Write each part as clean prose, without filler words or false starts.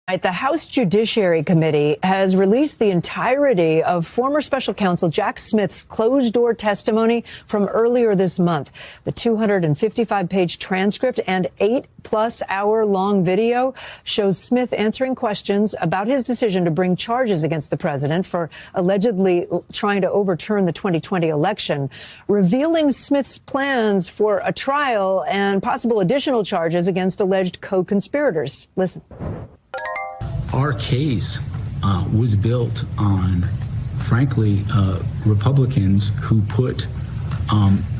The House Judiciary Committee has released the entirety of former special counsel Jack Smith's closed-door testimony from earlier this month. The 255-page transcript and 8-plus-hour-long video shows Smith answering questions about his decision to bring charges against the president for allegedly trying to overturn the 2020 election, revealing Smith's plans for a trial and possible additional charges against alleged co-conspirators. Listen. Our case was built on, frankly, Republicans who put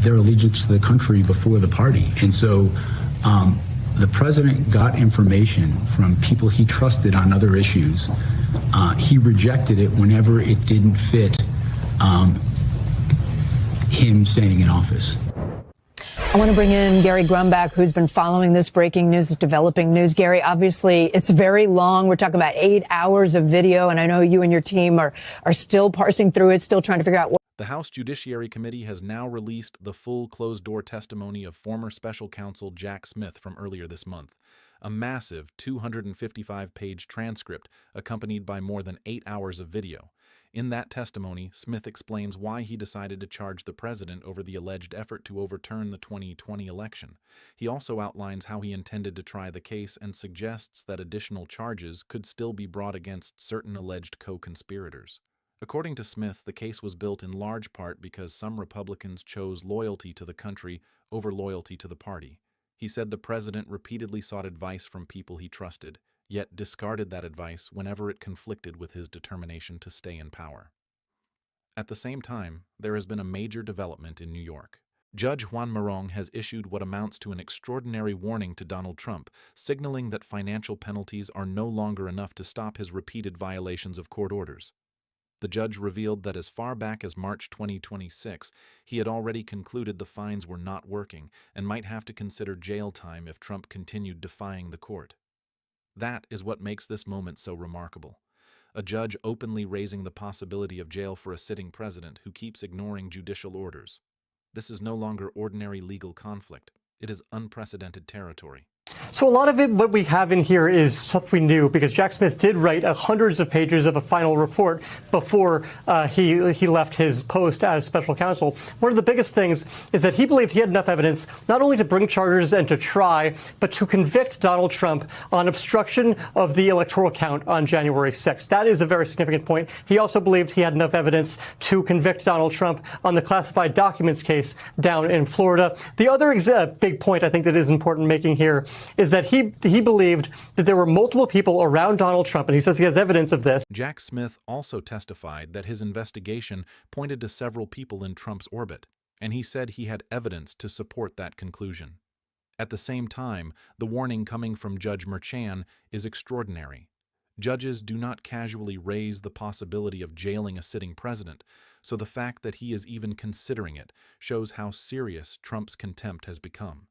their allegiance to the country before the party. And so the president got information from people he trusted on other issues. He rejected it whenever it didn't fit him staying in office. I want to bring in Gary Grumbach, who's been following this breaking news, this developing news. Gary, obviously, it's very long. We're talking about 8 hours of video, and I know you and your team are still parsing through it, still trying to figure out what. The House Judiciary Committee has now released the full closed-door testimony of former special counsel Jack Smith from earlier this month, a massive 255-page transcript accompanied by more than 8 hours of video. In that testimony, Smith explains why he decided to charge the president over the alleged effort to overturn the 2020 election. He also outlines how he intended to try the case and suggests that additional charges could still be brought against certain alleged co-conspirators. According to Smith, the case was built in large part because some Republicans chose loyalty to the country over loyalty to the party. He said the president repeatedly sought advice from people he trusted, yet discarded that advice whenever it conflicted with his determination to stay in power. At the same time, there has been a major development in New York. Judge Juan Morong has issued what amounts to an extraordinary warning to Donald Trump, signaling that financial penalties are no longer enough to stop his repeated violations of court orders. The judge revealed that as far back as March 2026, he had already concluded the fines were not working and might have to consider jail time if Trump continued defying the court. That is what makes this moment so remarkable. A judge openly raising the possibility of jail for a sitting president who keeps ignoring judicial orders. This is no longer ordinary legal conflict. It is unprecedented territory. So a lot of it, what we have in here is stuff we knew, because Jack Smith did write hundreds of pages of a final report before he left his post as special counsel. One of the biggest things is that he believed he had enough evidence not only to bring charges and to try, but to convict Donald Trump on obstruction of the electoral count on January 6th. That is a very significant point. He also believed he had enough evidence to convict Donald Trump on the classified documents case down in Florida. The other big point I think that is important making here is that he believed that there were multiple people around Donald Trump, and he says he has evidence of this. Jack Smith also testified that his investigation pointed to several people in Trump's orbit, and he said he had evidence to support that conclusion. At the same time, the warning coming from Judge Merchan is extraordinary. Judges do not casually raise the possibility of jailing a sitting president, so the fact that he is even considering it shows how serious Trump's contempt has become.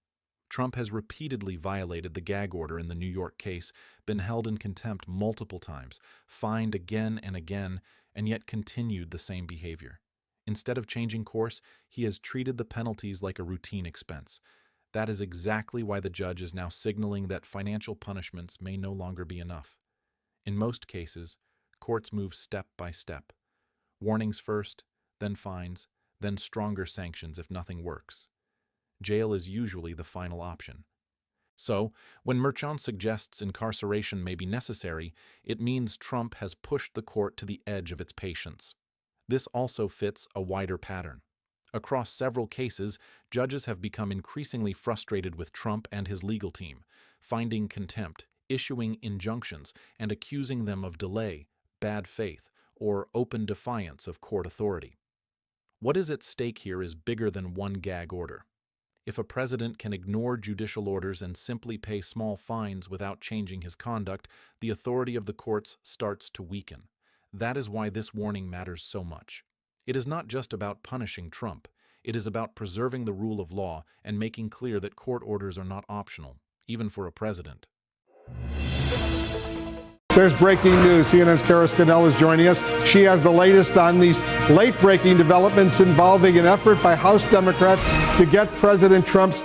Trump has repeatedly violated the gag order in the New York case, been held in contempt multiple times, fined again and again, and yet continued the same behavior. Instead of changing course, he has treated the penalties like a routine expense. That is exactly why the judge is now signaling that financial punishments may no longer be enough. In most cases, courts move step by step. Warnings first, then fines, then stronger sanctions if nothing works. Jail is usually the final option. So, when Merchan suggests incarceration may be necessary, it means Trump has pushed the court to the edge of its patience. This also fits a wider pattern. Across several cases, judges have become increasingly frustrated with Trump and his legal team, finding contempt, issuing injunctions, and accusing them of delay, bad faith, or open defiance of court authority. What is at stake here is bigger than one gag order. If a president can ignore judicial orders and simply pay small fines without changing his conduct, the authority of the courts starts to weaken. That is why this warning matters so much. It is not just about punishing Trump. It is about preserving the rule of law and making clear that court orders are not optional, even for a president. There's breaking news. CNN's Kara Scannell is joining us. She has the latest on these late-breaking developments involving an effort by House Democrats to get President Trump's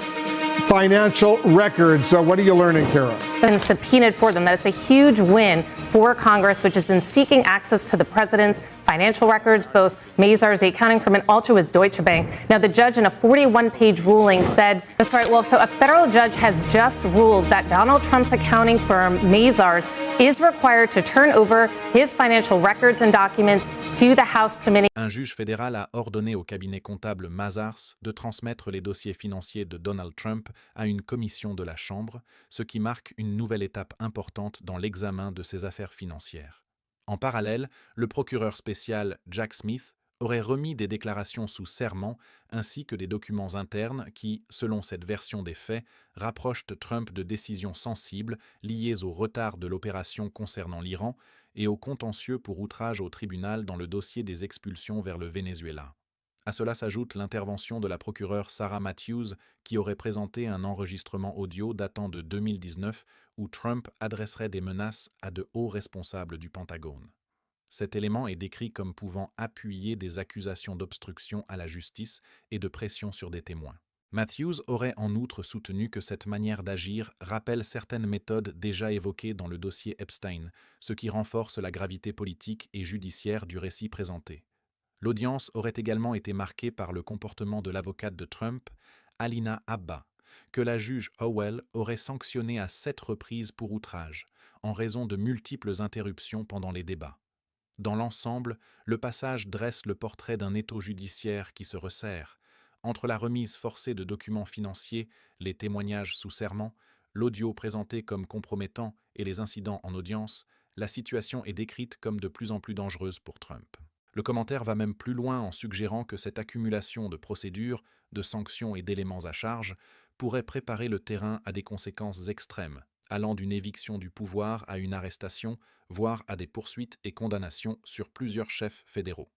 financial records. So what are you learning, Kara? Been subpoenaed for them. That is a huge win for Congress, which has been seeking access to the president's financial records, both Mazars, the accounting firm, and also with Deutsche Bank. Now, the judge in a 41-page ruling said, that's right, well, so a federal judge has just ruled that Donald Trump's accounting firm, Mazars, is required to turn over his financial records and documents to the House committee. Un juge fédéral a ordonné au cabinet comptable Mazars de transmettre les dossiers financiers de Donald Trump à une commission de la Chambre, ce qui marque une nouvelle étape importante dans l'examen de ses affaires financières. En parallèle, le procureur spécial Jack Smith aurait remis des déclarations sous serment ainsi que des documents internes qui, selon cette version des faits, rapprochent Trump de décisions sensibles liées au retard de l'opération concernant l'Iran et au contentieux pour outrage au tribunal dans le dossier des expulsions vers le Venezuela. À cela s'ajoute l'intervention de la procureure Sarah Matthews qui aurait présenté un enregistrement audio datant de 2019 où Trump adresserait des menaces à de hauts responsables du Pentagone. Cet élément est décrit comme pouvant appuyer des accusations d'obstruction à la justice et de pression sur des témoins. Matthews aurait en outre soutenu que cette manière d'agir rappelle certaines méthodes déjà évoquées dans le dossier Epstein, ce qui renforce la gravité politique et judiciaire du récit présenté. L'audience aurait également été marquée par le comportement de l'avocate de Trump, Alina Habba, que la juge Howell aurait sanctionné à 7 reprises pour outrage, en raison de multiples interruptions pendant les débats. Dans l'ensemble, le passage dresse le portrait d'un étau judiciaire qui se resserre. Entre la remise forcée de documents financiers, les témoignages sous serment, l'audio présenté comme compromettant et les incidents en audience, la situation est décrite comme de plus en plus dangereuse pour Trump. Le commentaire va même plus loin en suggérant que cette accumulation de procédures, de sanctions et d'éléments à charge pourrait préparer le terrain à des conséquences extrêmes, allant d'une éviction du pouvoir à une arrestation, voire à des poursuites et condamnations sur plusieurs chefs fédéraux.